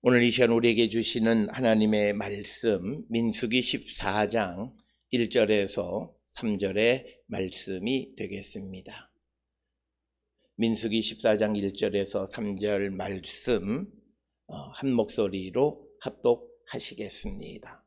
오늘 이 시간 우리에게 주시는 하나님의 말씀 민수기 14장 1절에서 3절의 말씀이 되겠습니다. 민수기 14장 1절에서 3절 말씀 한 목소리로 합독하시겠습니다.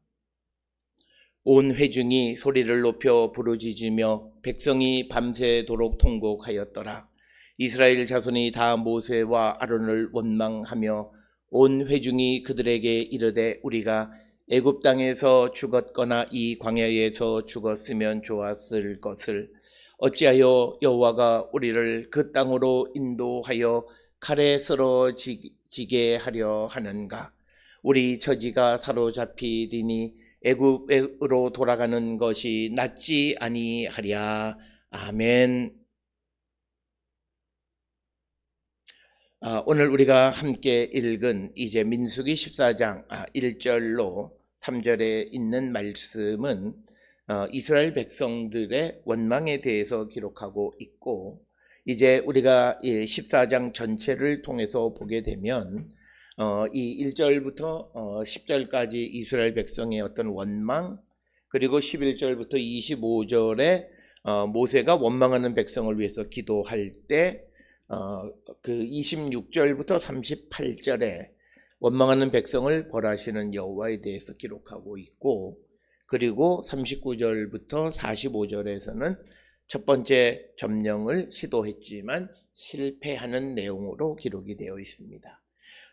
온 회중이 소리를 높여 부르짖으며 백성이 밤새도록 통곡하였더라. 이스라엘 자손이 다 모세와 아론을 원망하며 온 회중이 그들에게 이르되 우리가 애굽 땅에서 죽었거나 이 광야에서 죽었으면 좋았을 것을 어찌하여 여호와가 우리를 그 땅으로 인도하여 칼에 쓰러지게 하려 하는가. 우리 처지가 사로잡히리니 애굽으로 돌아가는 것이 낫지 아니하랴. 아멘. 오늘 우리가 함께 읽은 이제 민수기 14장 1절로 3절에 있는 말씀은 이스라엘 백성들의 원망에 대해서 기록하고 있고, 이제 우리가 14장 전체를 통해서 보게 되면 이 1절부터 10절까지 이스라엘 백성의 어떤 원망, 그리고 11절부터 25절에 모세가 원망하는 백성을 위해서 기도할 때 그 26절부터 38절에 원망하는 백성을 벌하시는 여호와에 대해서 기록하고 있고, 그리고 39절부터 45절에서는 첫 번째 점령을 시도했지만 실패하는 내용으로 기록이 되어 있습니다.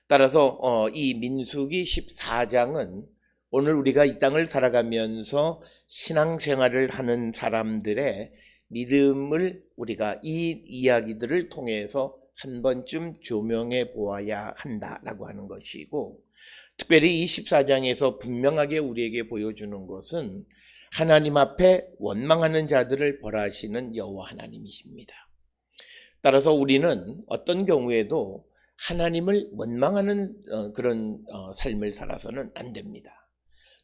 따라서 이 민수기 14장은 오늘 우리가 이 땅을 살아가면서 신앙생활을 하는 사람들의 믿음을 우리가 이 이야기들을 통해서 한 번쯤 조명해 보아야 한다라고 하는 것이고, 특별히 이 14장에서 분명하게 우리에게 보여주는 것은 하나님 앞에 원망하는 자들을 벌하시는 여호와 하나님이십니다. 따라서 우리는 어떤 경우에도 하나님을 원망하는 그런 삶을 살아서는 안 됩니다.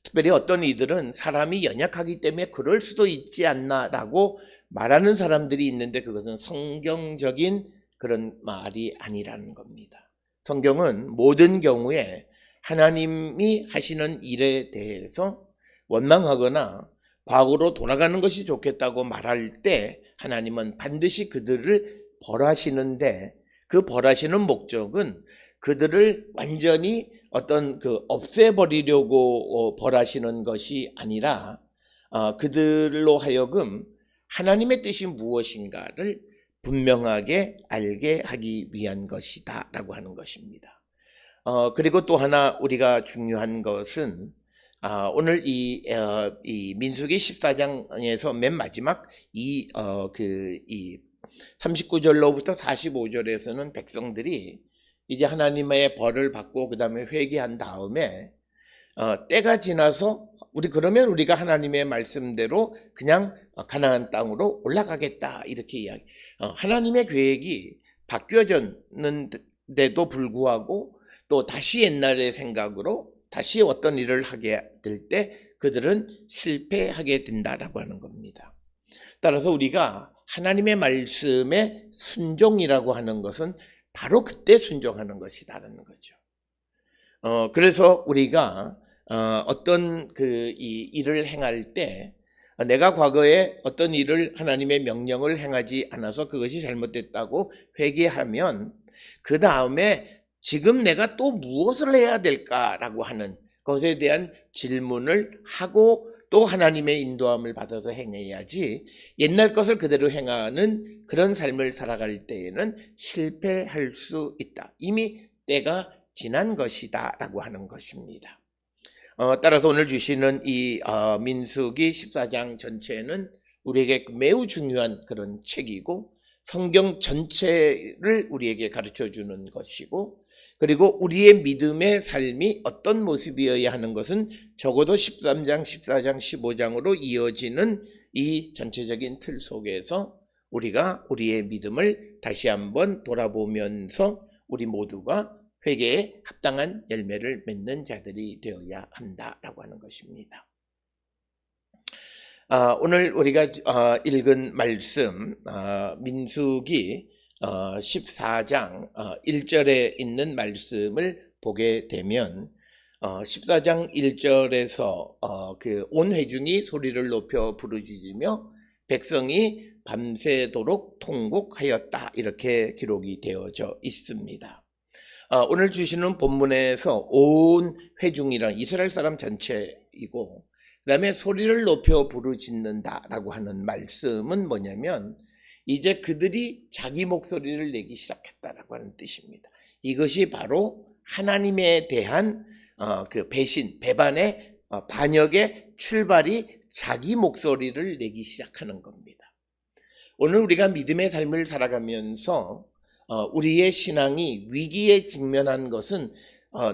특별히 어떤 이들은 사람이 연약하기 때문에 그럴 수도 있지 않나라고 말하는 사람들이 있는데, 그것은 성경적인 그런 말이 아니라는 겁니다. 성경은 모든 경우에 하나님이 하시는 일에 대해서 원망하거나 과거로 돌아가는 것이 좋겠다고 말할 때 하나님은 반드시 그들을 벌하시는데, 그 벌하시는 목적은 그들을 완전히 어떤 없애버리려고 벌하시는 것이 아니라 그들로 하여금 하나님의 뜻이 무엇인가를 분명하게 알게 하기 위한 것이다 라고 하는 것입니다. 그리고 또 하나 우리가 중요한 것은 오늘 이 민수기 14장에서 맨 마지막 이 39절로부터 45절에서는 백성들이 이제 하나님의 벌을 받고 그 다음에 회개한 다음에 때가 지나서 우리가 하나님의 말씀대로 그냥 가나안 땅으로 올라가겠다 이렇게 이야기. 하나님의 계획이 바뀌어졌는데도 불구하고 또 다시 옛날의 생각으로 다시 어떤 일을 하게 될 때 그들은 실패하게 된다라고 하는 겁니다. 따라서 우리가 하나님의 말씀에 순종이라고 하는 것은 바로 그때 순종하는 것이라는 거죠. 그래서 우리가 어떤 이 일을 행할 때 내가 과거에 어떤 일을 하나님의 명령을 행하지 않아서 그것이 잘못됐다고 회개하면 그 다음에 지금 내가 또 무엇을 해야 될까라고 하는 것에 대한 질문을 하고 또 하나님의 인도함을 받아서 행해야지, 옛날 것을 그대로 행하는 그런 삶을 살아갈 때에는 실패할 수 있다. 이미 때가 지난 것이다 라고 하는 것입니다. 따라서 오늘 주시는 이 민수기 14장 전체는 우리에게 매우 중요한 그런 책이고, 성경 전체를 우리에게 가르쳐주는 것이고, 그리고 우리의 믿음의 삶이 어떤 모습이어야 하는 것은 적어도 13장, 14장, 15장으로 이어지는 이 전체적인 틀 속에서 우리가 우리의 믿음을 다시 한번 돌아보면서 우리 모두가 회개에 합당한 열매를 맺는 자들이 되어야 한다라고 하는 것입니다. 오늘 우리가 읽은 말씀 민수기 14장 1절에 있는 말씀을 보게 되면 14장 1절에서 그 온 회중이 소리를 높여 부르짖으며 백성이 밤새도록 통곡하였다, 이렇게 기록이 되어져 있습니다. 오늘 주시는 본문에서 온 회중이란 이스라엘 사람 전체이고, 그 다음에 소리를 높여 부르짖는다라고 하는 말씀은 뭐냐면 이제 그들이 자기 목소리를 내기 시작했다라고 하는 뜻입니다. 이것이 바로 하나님에 대한 그 배신, 배반의 반역의 출발이 자기 목소리를 내기 시작하는 겁니다. 오늘 우리가 믿음의 삶을 살아가면서 우리의 신앙이 위기에 직면한 것은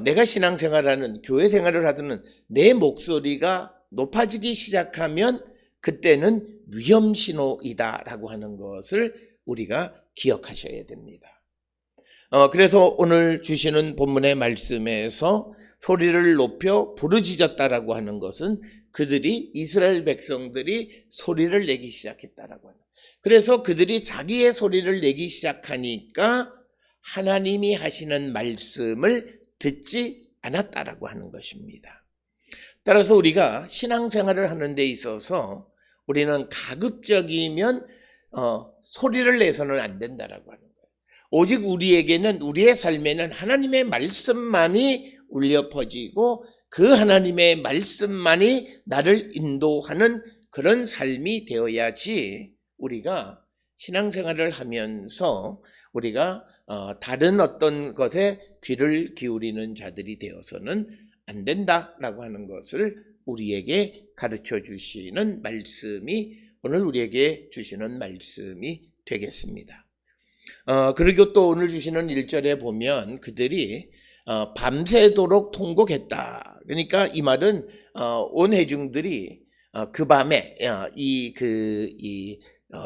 내가 신앙생활하는, 교회 생활을 하든 내 목소리가 높아지기 시작하면 그때는 위험신호이다라고 하는 것을 우리가 기억하셔야 됩니다. 그래서 오늘 주시는 본문의 말씀에서 소리를 높여 부르짖었다라고 하는 것은 그들이, 이스라엘 백성들이 소리를 내기 시작했다라고 하는, 그래서 그들이 자기의 소리를 내기 시작하니까 하나님이 하시는 말씀을 듣지 않았다라고 하는 것입니다. 따라서 우리가 신앙생활을 하는 데 있어서 우리는 가급적이면 소리를 내서는 안 된다라고 하는 거예요. 오직 우리에게는, 우리의 삶에는 하나님의 말씀만이 울려 퍼지고 그 하나님의 말씀만이 나를 인도하는 그런 삶이 되어야지 우리가 신앙생활을 하면서 우리가 다른 어떤 것에 귀를 기울이는 자들이 되어서는 안 된다라고 하는 것을 우리에게 가르쳐 주시는 말씀이, 오늘 우리에게 주시는 말씀이 되겠습니다. 그리고 또 오늘 주시는 1절에 보면 그들이 밤새도록 통곡했다. 그러니까 이 말은 온 회중들이 그 밤에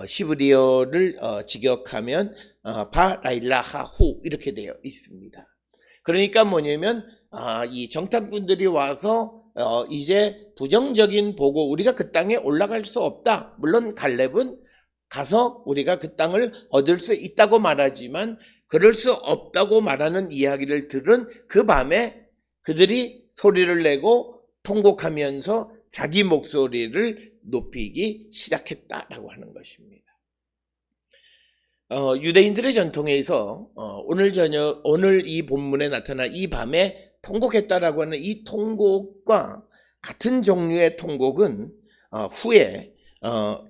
시브리어를 직역하면 바라일라하후 이렇게 되어 있습니다. 그러니까 뭐냐면 이 정탐꾼들이 와서 이제 부정적인 보고 우리가 그 땅에 올라갈 수 없다. 물론 갈렙은 가서 우리가 그 땅을 얻을 수 있다고 말하지만 그럴 수 없다고 말하는 이야기를 들은 그 밤에 그들이 소리를 내고 통곡하면서 자기 목소리를 높이기 시작했다라고 하는 것입니다. 유대인들의 전통에서 오늘 이 본문에 나타난 이 밤에 통곡했다라고 하는 이 통곡과 같은 종류의 통곡은 후에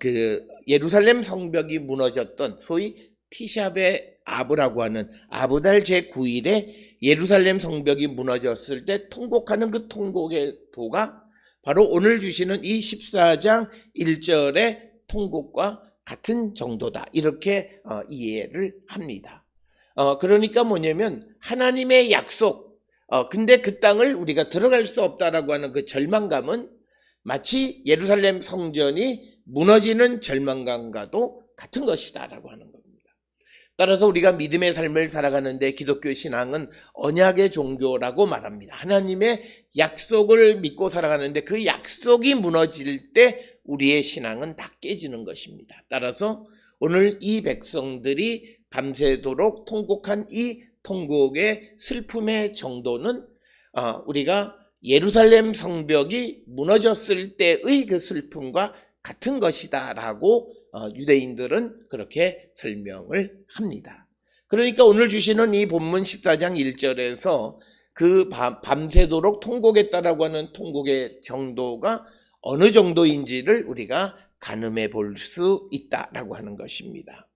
그 예루살렘 성벽이 무너졌던 소위 티샤베 아브라고 하는 아브달 제9일에 예루살렘 성벽이 무너졌을 때 통곡하는 그 통곡의 도가 바로 오늘 주시는 이 14장 1절의 통곡과 같은 정도다, 이렇게 이해를 합니다. 그러니까 뭐냐면 하나님의 약속, 근데 그 땅을 우리가 들어갈 수 없다라고 하는 그 절망감은 마치 예루살렘 성전이 무너지는 절망감과도 같은 것이다라고 하는 겁니다. 따라서 우리가 믿음의 삶을 살아가는데 기독교 신앙은 언약의 종교라고 말합니다. 하나님의 약속을 믿고 살아가는데 그 약속이 무너질 때 우리의 신앙은 다 깨지는 것입니다. 따라서 오늘 이 백성들이 밤새도록 통곡한 이 통곡의 슬픔의 정도는 우리가 예루살렘 성벽이 무너졌을 때의 그 슬픔과 같은 것이다라고 유대인들은 그렇게 설명을 합니다. 그러니까 오늘 주시는 이 본문 14장 1절에서 그 밤새도록 통곡했다라고 하는 통곡의 정도가 어느 정도인지를 우리가 가늠해 볼 수 있다라고 하는 것입니다.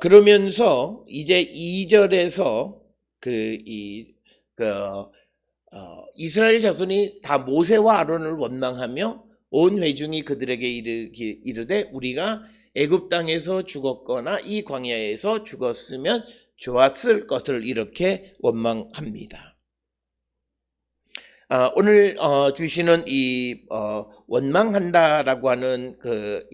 그러면서 이제 2절에서 이스라엘 자손이 다 모세와 아론을 원망하며 온 회중이 그들에게 이르되 우리가 애굽 땅에서 죽었거나 이 광야에서 죽었으면 좋았을 것을 이렇게 원망합니다. 오늘 주시는 이 원망한다라고 하는 그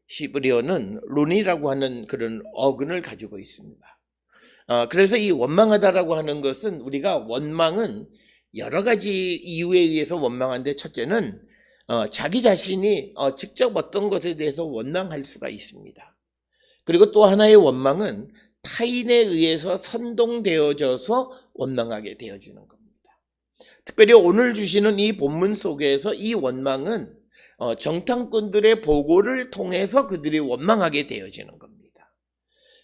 히브리어는 룬이라고 하는 그런 어근을 가지고 있습니다. 그래서 이 원망하다라고 하는 것은 우리가 원망은 여러 가지 이유에 의해서 원망하는데 첫째는 자기 자신이 직접 어떤 것에 대해서 원망할 수가 있습니다. 그리고 또 하나의 원망은 타인에 의해서 선동되어져서 원망하게 되어지는 겁니다. 특별히 오늘 주시는 이 본문 속에서 이 원망은 정탐꾼들의 보고를 통해서 그들이 원망하게 되어지는 겁니다.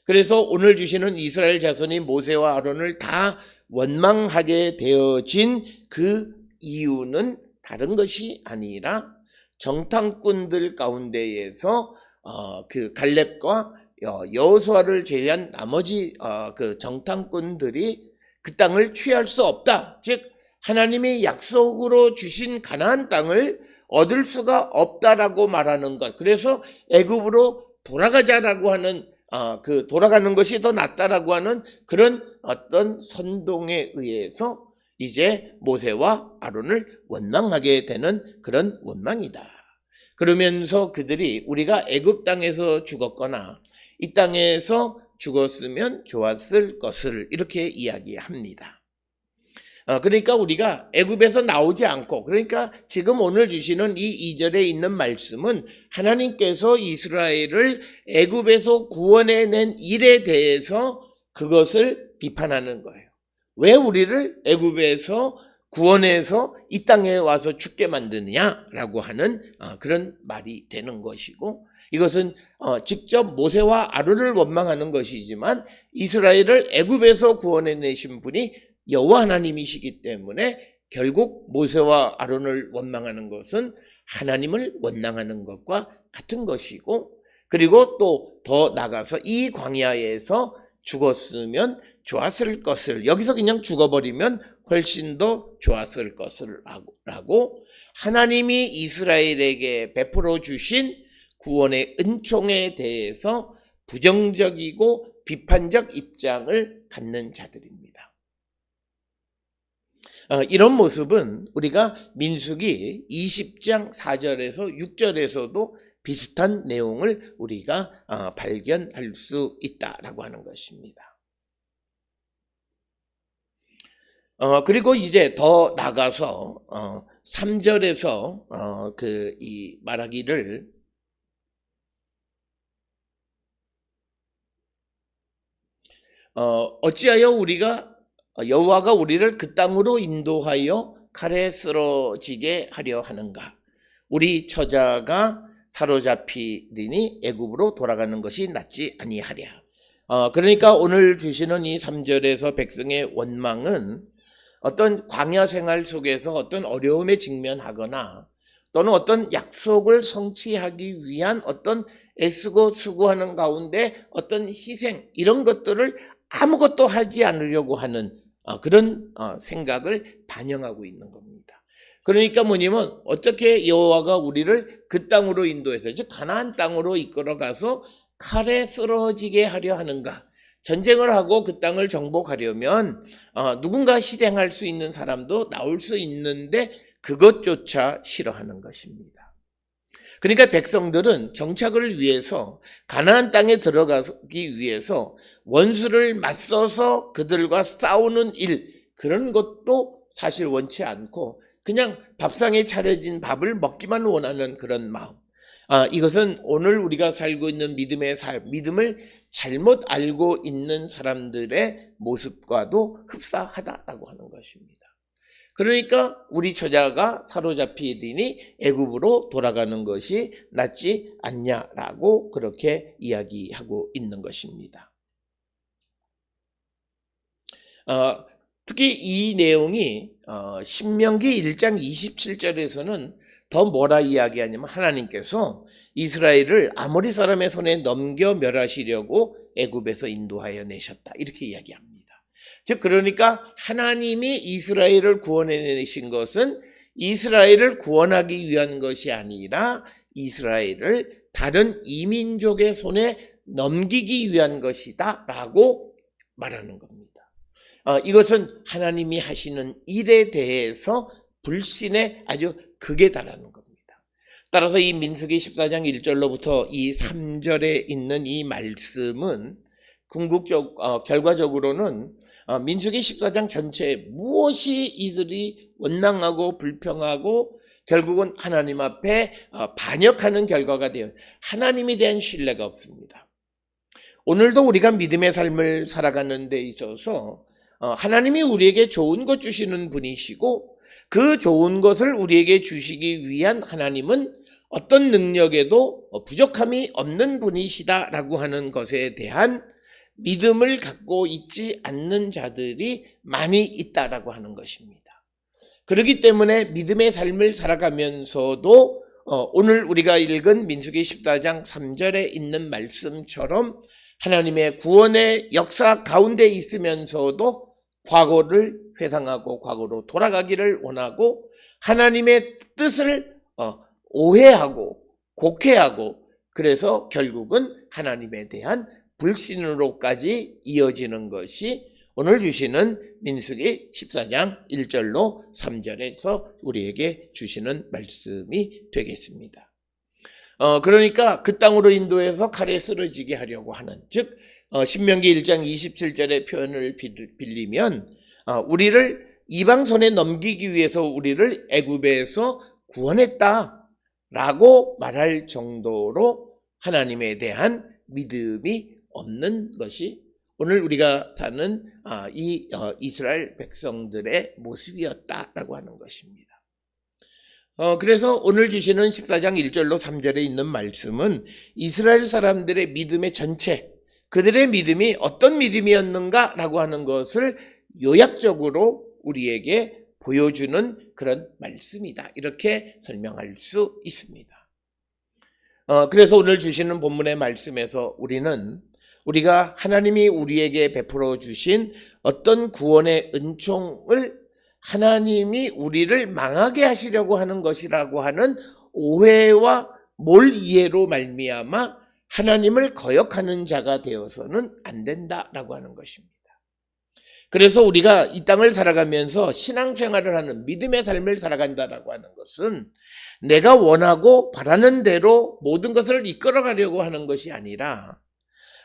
그래서 오늘 주시는 이스라엘 자손이 모세와 아론을 다 원망하게 되어진 그 이유는 다른 것이 아니라 정탐꾼들 가운데에서 그 갈렙과 여호수아를 제외한 나머지 그 정탐꾼들이 그 땅을 취할 수 없다. 즉 하나님이 약속으로 주신 가나안 땅을 얻을 수가 없다라고 말하는 것. 그래서 애굽으로 돌아가자라고 하는 그 돌아가는 것이 더 낫다라고 하는 그런 어떤 선동에 의해서 이제 모세와 아론을 원망하게 되는 그런 원망이다. 그러면서 그들이 우리가 애굽 땅에서 죽었거나 이 땅에서 죽었으면 좋았을 것을 이렇게 이야기합니다. 그러니까 우리가 애굽에서 나오지 않고, 그러니까 지금 오늘 주시는 이 2절에 있는 말씀은 하나님께서 이스라엘을 애굽에서 구원해낸 일에 대해서 그것을 비판하는 거예요. 왜 우리를 애굽에서 구원해서 이 땅에 와서 죽게 만드느냐라고 하는 그런 말이 되는 것이고, 이것은 직접 모세와 아론을 원망하는 것이지만 이스라엘을 애굽에서 구원해내신 분이 여호와 하나님이시기 때문에 결국 모세와 아론을 원망하는 것은 하나님을 원망하는 것과 같은 것이고, 그리고 또 더 나가서 이 광야에서 죽었으면 좋았을 것을, 여기서 그냥 죽어버리면 훨씬 더 좋았을 것을 라고 하나님이 이스라엘에게 베풀어 주신 구원의 은총에 대해서 부정적이고 비판적 입장을 갖는 자들입니다. 이런 모습은 우리가 민수기 20장 4절에서 6절에서도 비슷한 내용을 우리가 발견할 수 있다라고 하는 것입니다. 그리고 이제 더 나가서 3절에서 이 말하기를 어찌하여 우리가 여호와가 우리를 그 땅으로 인도하여 칼에 쓰러지게 하려 하는가? 우리 처자가 사로잡히리니 애굽으로 돌아가는 것이 낫지 아니하랴. 그러니까 오늘 주시는 이 3절에서 백성의 원망은 어떤 광야 생활 속에서 어떤 어려움에 직면하거나 또는 어떤 약속을 성취하기 위한 어떤 애쓰고 수고하는 가운데 어떤 희생, 이런 것들을 아무것도 하지 않으려고 하는 그런 생각을 반영하고 있는 겁니다. 그러니까 뭐냐면 어떻게 여호와가 우리를 그 땅으로 인도해서, 즉 가나안 땅으로 이끌어가서 칼에 쓰러지게 하려 하는가? 전쟁을 하고 그 땅을 정복하려면 누군가 실행할 수 있는 사람도 나올 수 있는데 그것조차 싫어하는 것입니다. 그러니까 백성들은 정착을 위해서 가나안 땅에 들어가기 위해서 원수를 맞서서 그들과 싸우는 일, 그런 것도 사실 원치 않고 그냥 밥상에 차려진 밥을 먹기만 원하는 그런 마음. 이것은 오늘 우리가 살고 있는 믿음의 삶, 믿음을 잘못 알고 있는 사람들의 모습과도 흡사하다라고 하는 것입니다. 그러니까 우리 처자가 사로잡히리니 애굽으로 돌아가는 것이 낫지 않냐라고 그렇게 이야기하고 있는 것입니다. 특히 이 내용이 신명기 1장 27절에서는 더 뭐라 이야기하냐면 하나님께서 이스라엘을 아모리 사람의 손에 넘겨 멸하시려고 애굽에서 인도하여 내셨다, 이렇게 이야기합니다. 즉 그러니까 하나님이 이스라엘을 구원해내신 것은 이스라엘을 구원하기 위한 것이 아니라 이스라엘을 다른 이민족의 손에 넘기기 위한 것이다 라고 말하는 겁니다. 이것은 하나님이 하시는 일에 대해서 불신에 아주 극에 달하는 겁니다. 따라서 이 민수기 14장 1절로부터 이 3절에 있는 이 말씀은 결과적으로는 민수기 14장 전체에 무엇이 이들이 원망하고 불평하고 결국은 하나님 앞에 반역하는 결과가 되어 하나님에 대한 신뢰가 없습니다. 오늘도 우리가 믿음의 삶을 살아가는 데 있어서 하나님이 우리에게 좋은 것 주시는 분이시고, 그 좋은 것을 우리에게 주시기 위한 하나님은 어떤 능력에도 부족함이 없는 분이시다라고 하는 것에 대한 믿음을 갖고 있지 않는 자들이 많이 있다라고 하는 것입니다. 그렇기 때문에 믿음의 삶을 살아가면서도 오늘 우리가 읽은 민수기 14장 3절에 있는 말씀처럼 하나님의 구원의 역사 가운데 있으면서도 과거를 회상하고 과거로 돌아가기를 원하고, 하나님의 뜻을 오해하고 곡해하고, 그래서 결국은 하나님에 대한 불신으로까지 이어지는 것이 오늘 주시는 민수기 14장 1절로 3절에서 우리에게 주시는 말씀이 되겠습니다. 그러니까 그 땅으로 인도해서 칼에 쓰러지게 하려고 하는, 즉 신명기 1장 27절의 표현을 빌리면 우리를 이방 손에 넘기기 위해서 우리를 애굽에서 구원했다라고 말할 정도로 하나님에 대한 믿음이 없는 것이 오늘 우리가 사는 이 이스라엘 백성들의 모습이었다라고 하는 것입니다. 그래서 오늘 주시는 14장 1절로 3절에 있는 말씀은 이스라엘 사람들의 믿음의 전체, 그들의 믿음이 어떤 믿음이었는가라고 하는 것을 요약적으로 우리에게 보여주는 그런 말씀이다, 이렇게 설명할 수 있습니다. 그래서 오늘 주시는 본문의 말씀에서 우리가 하나님이 우리에게 베풀어 주신 어떤 구원의 은총을 하나님이 우리를 망하게 하시려고 하는 것이라고 하는 오해와 몰이해로 말미암아 하나님을 거역하는 자가 되어서는 안 된다라고 하는 것입니다. 그래서 우리가 이 땅을 살아가면서 신앙생활을 하는, 믿음의 삶을 살아간다라고 하는 것은 내가 원하고 바라는 대로 모든 것을 이끌어가려고 하는 것이 아니라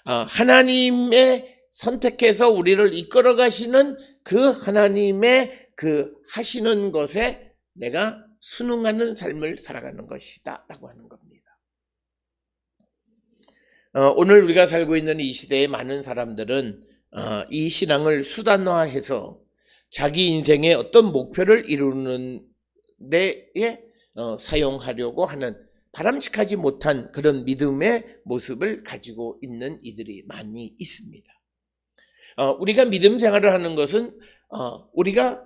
하나님의 선택해서 우리를 이끌어 가시는 그 하나님의 그 하시는 것에 내가 순응하는 삶을 살아가는 것이다 라고 하는 겁니다. 오늘 우리가 살고 있는 이 시대의 많은 사람들은 이 신앙을 수단화해서 자기 인생의 어떤 목표를 이루는 데에 사용하려고 하는 바람직하지 못한 그런 믿음의 모습을 가지고 있는 이들이 많이 있습니다. 우리가 믿음 생활을 하는 것은 우리가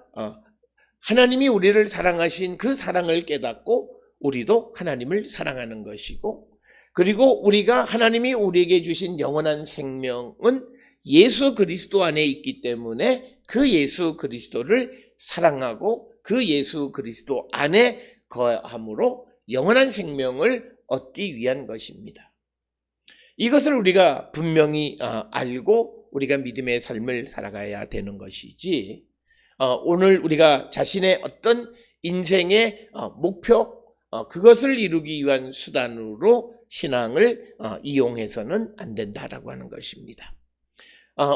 하나님이 우리를 사랑하신 그 사랑을 깨닫고 우리도 하나님을 사랑하는 것이고, 그리고 우리가 하나님이 우리에게 주신 영원한 생명은 예수 그리스도 안에 있기 때문에 그 예수 그리스도를 사랑하고 그 예수 그리스도 안에 거함으로 영원한 생명을 얻기 위한 것입니다. 이것을 우리가 분명히 알고 우리가 믿음의 삶을 살아가야 되는 것이지, 오늘 우리가 자신의 어떤 인생의 목표, 그것을 이루기 위한 수단으로 신앙을 이용해서는 안 된다라고 하는 것입니다.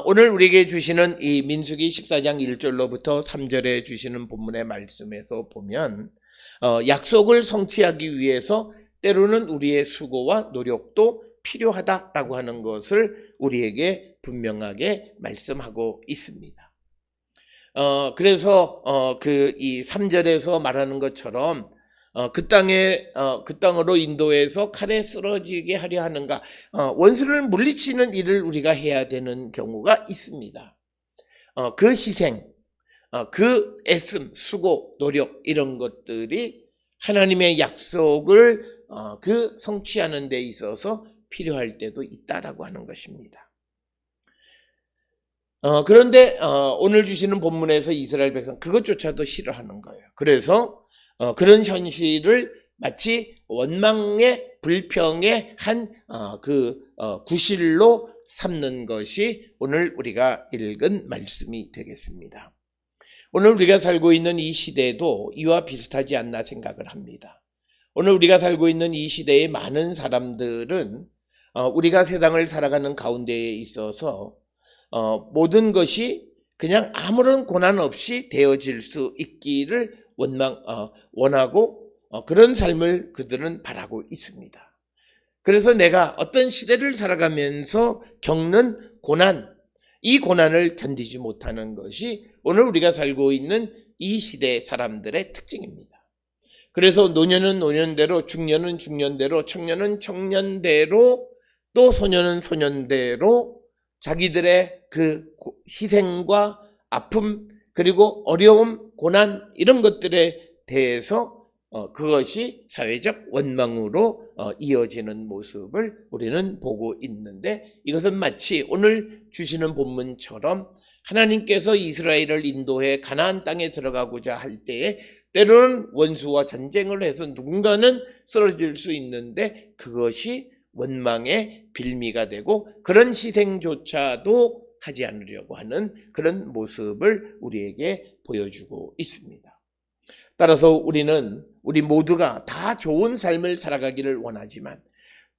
오늘 우리에게 주시는 이 민수기 14장 1절로부터 3절에 주시는 본문의 말씀에서 보면 약속을 성취하기 위해서 때로는 우리의 수고와 노력도 필요하다라고 하는 것을 우리에게 분명하게 말씀하고 있습니다. 그래서 이 3절에서 말하는 것처럼 그 땅으로 인도해서 칼에 쓰러지게 하려 하는가, 원수를 물리치는 일을 우리가 해야 되는 경우가 있습니다. 그 희생, 그 애씀, 수고, 노력, 이런 것들이 하나님의 약속을 그 성취하는 데 있어서 필요할 때도 있다라고 하는 것입니다. 그런데 오늘 주시는 본문에서 이스라엘 백성 그것조차도 싫어하는 거예요. 그래서 그런 현실을 마치 원망의 불평의 한 구실로 삼는 것이 오늘 우리가 읽은 말씀이 되겠습니다. 오늘 우리가 살고 있는 이 시대도 이와 비슷하지 않나 생각을 합니다. 오늘 우리가 살고 있는 이 시대의 많은 사람들은 우리가 세상을 살아가는 가운데에 있어서 모든 것이 그냥 아무런 고난 없이 되어질 수 있기를 원하고 그런 삶을 그들은 바라고 있습니다. 그래서 내가 어떤 시대를 살아가면서 겪는 고난, 이 고난을 견디지 못하는 것이 오늘 우리가 살고 있는 이 시대 사람들의 특징입니다. 그래서 노년은 노년대로, 중년은 중년대로, 청년은 청년대로, 또 소년은 소년대로 자기들의 그 희생과 아픔, 그리고 어려움, 고난 이런 것들에 대해서 그것이 사회적 원망으로 이어지는 모습을 우리는 보고 있는데, 이것은 마치 오늘 주시는 본문처럼 하나님께서 이스라엘을 인도해 가나안 땅에 들어가고자 할 때에 때로는 원수와 전쟁을 해서 누군가는 쓰러질 수 있는데 그것이 원망의 빌미가 되고 그런 희생조차도 하지 않으려고 하는 그런 모습을 우리에게 보여주고 있습니다. 따라서 우리 모두가 다 좋은 삶을 살아가기를 원하지만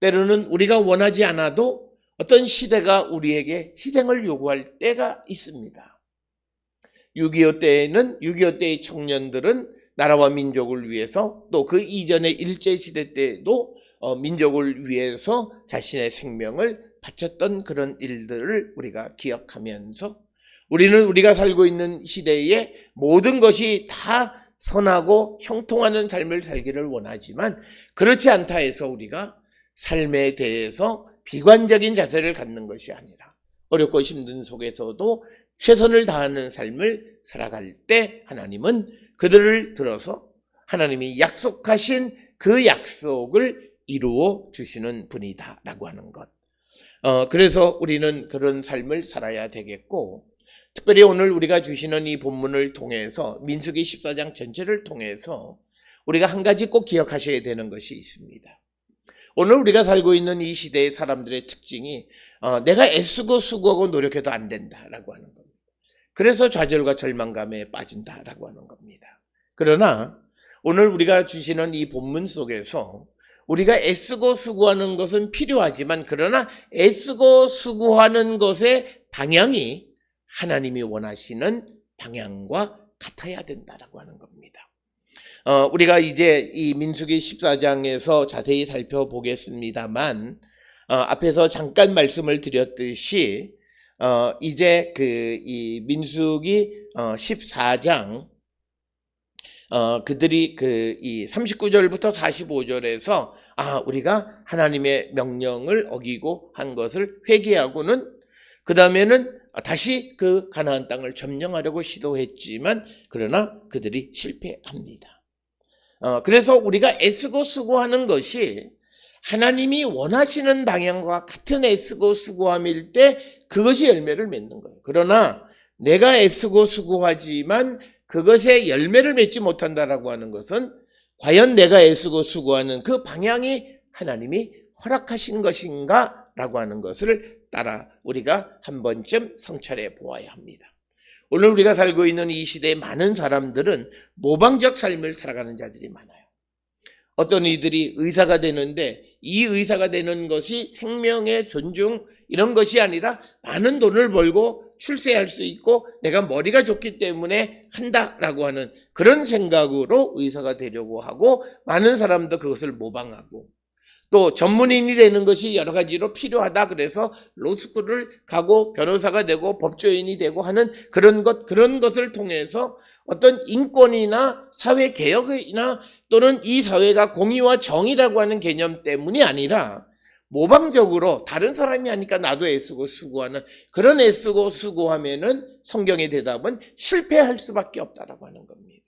때로는 우리가 원하지 않아도 어떤 시대가 우리에게 희생을 요구할 때가 있습니다. 6.25 때에는 6.25 때의 청년들은 나라와 민족을 위해서, 또 그 이전의 일제시대 때도 민족을 위해서 자신의 생명을 바쳤던 그런 일들을 우리가 기억하면서 우리는 우리가 살고 있는 시대에 모든 것이 다 선하고 형통하는 삶을 살기를 원하지만 그렇지 않다 해서 우리가 삶에 대해서 비관적인 자세를 갖는 것이 아니라 어렵고 힘든 속에서도 최선을 다하는 삶을 살아갈 때 하나님은 그들을 들어서 하나님이 약속하신 그 약속을 이루어 주시는 분이다라고 하는 것. 그래서 우리는 그런 삶을 살아야 되겠고, 특별히 오늘 우리가 주시는 이 본문을 통해서 민수기 14장 전체를 통해서 우리가 한 가지 꼭 기억하셔야 되는 것이 있습니다. 오늘 우리가 살고 있는 이 시대의 사람들의 특징이 내가 애쓰고 수고하고 노력해도 안 된다라고 하는 겁니다. 그래서 좌절과 절망감에 빠진다라고 하는 겁니다. 그러나 오늘 우리가 주시는 이 본문 속에서 우리가 애쓰고 수고하는 것은 필요하지만 그러나 애쓰고 수고하는 것의 방향이 하나님이 원하시는 방향과 같아야 된다라고 하는 겁니다. 우리가 이제 이 민수기 14장에서 자세히 살펴보겠습니다만 앞에서 잠깐 말씀을 드렸듯이 이제 이 민수기 14장 그들이 이 39절부터 45절에서 우리가 하나님의 명령을 어기고 한 것을 회개하고는 그 다음에는 다시 그 가나안 땅을 점령하려고 시도했지만 그러나 그들이 실패합니다. 그래서 우리가 애쓰고 수고하는 것이 하나님이 원하시는 방향과 같은 애쓰고 수고함일 때 그것이 열매를 맺는 거예요. 그러나 내가 애쓰고 수고하지만 그것에 열매를 맺지 못한다라고 하는 것은 과연 내가 애쓰고 수고하는 그 방향이 하나님이 허락하신 것인가 라고 하는 것을 따라 우리가 한 번쯤 성찰해 보아야 합니다. 오늘 우리가 살고 있는 이 시대의 많은 사람들은 모방적 삶을 살아가는 자들이 많아요. 어떤 이들이 의사가 되는데 이 의사가 되는 것이 생명의 존중 이런 것이 아니라 많은 돈을 벌고 출세할 수 있고 내가 머리가 좋기 때문에 한다라고 하는 그런 생각으로 의사가 되려고 하고 많은 사람도 그것을 모방하고 또 전문인이 되는 것이 여러 가지로 필요하다 그래서 로스쿨을 가고 변호사가 되고 법조인이 되고 하는 그런 것을 통해서 어떤 인권이나 사회 개혁이나 또는 이 사회가 공의와 정의라고 하는 개념 때문이 아니라 모방적으로 다른 사람이 하니까 나도 애쓰고 수고하는 그런 애쓰고 수고하면은 성경의 대답은 실패할 수밖에 없다라고 하는 겁니다.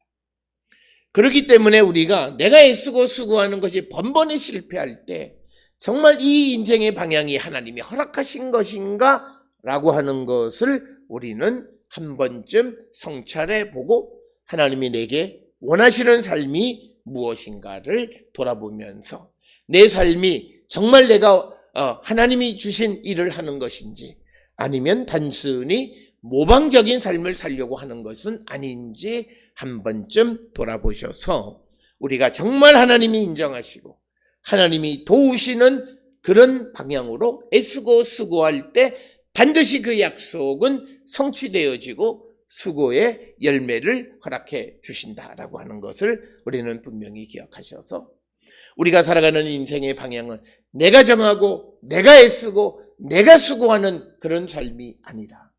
그렇기 때문에 우리가 내가 애쓰고 수고하는 것이 번번이 실패할 때 정말 이 인생의 방향이 하나님이 허락하신 것인가 라고 하는 것을 우리는 한 번쯤 성찰해 보고 하나님이 내게 원하시는 삶이 무엇인가를 돌아보면서 내 삶이 정말 내가 하나님이 주신 일을 하는 것인지 아니면 단순히 모방적인 삶을 살려고 하는 것은 아닌지 한 번쯤 돌아보셔서 우리가 정말 하나님이 인정하시고 하나님이 도우시는 그런 방향으로 애쓰고 수고할 때 반드시 그 약속은 성취되어지고 수고의 열매를 허락해 주신다라고 하는 것을 우리는 분명히 기억하셔서 우리가 살아가는 인생의 방향은 내가 정하고 내가 애쓰고 내가 수고하는 그런 삶이 아니라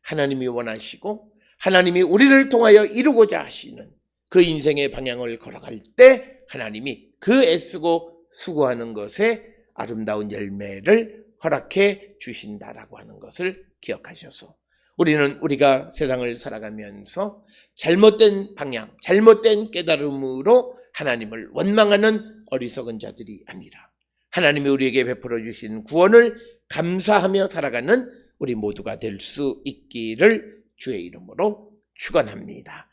하나님이 원하시고 하나님이 우리를 통하여 이루고자 하시는 그 인생의 방향을 걸어갈 때 하나님이 그 애쓰고 수고하는 것에 아름다운 열매를 허락해 주신다라고 하는 것을 기억하셔서 우리는 우리가 세상을 살아가면서 잘못된 방향, 잘못된 깨달음으로 하나님을 원망하는 어리석은 자들이 아니라 하나님이 우리에게 베풀어 주신 구원을 감사하며 살아가는 우리 모두가 될 수 있기를 주의 이름으로 축원합니다.